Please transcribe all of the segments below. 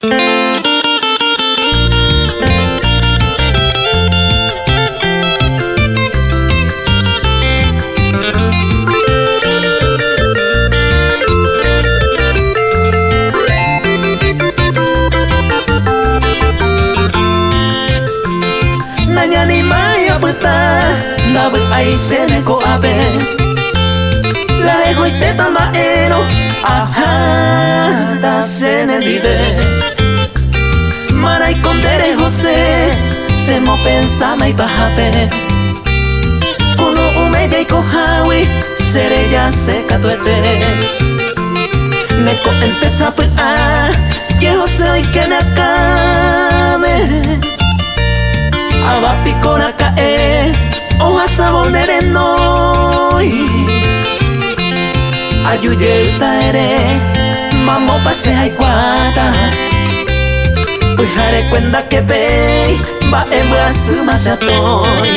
Nanyani maya puta na bu ai sene ko abe la dejo y te tamaero aha da sene vive Marai kondere Jose se mo pensama y bajape kuno umeya y kohawi sere ya seca tuete neko ente sapu que Jose hoy que nakame Aba picora cae oja sabonere noi Ayuyerta ere mamo pase hay cuata Ujare cuenta que ve va en brazo más atoy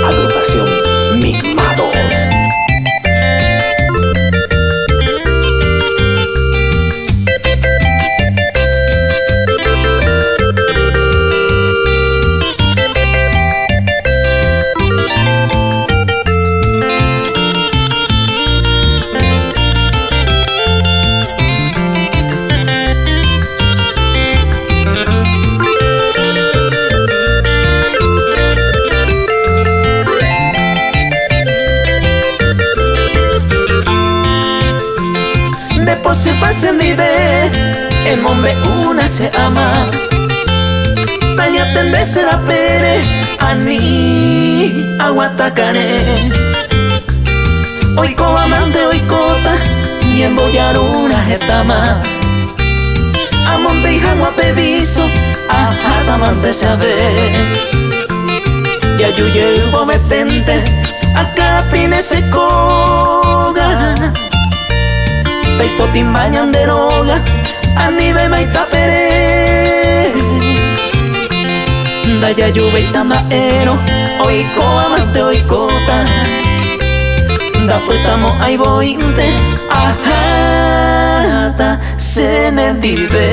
Agrupación Mimados Después se pasa en vive, el hombre una se ama. Taña tende será pere, ani aguatacane. Hoy co amante, hoy cota, ni embollar una jetama. Amonde y jamo a peviso, a amante sabe. Ya yuye hubo betente, acá pine se coga. Tai potin bañan de noga ani be maita pere Daya yuve tamaero oiko amante oikota Da puetamo ai bointe ajata se ne vive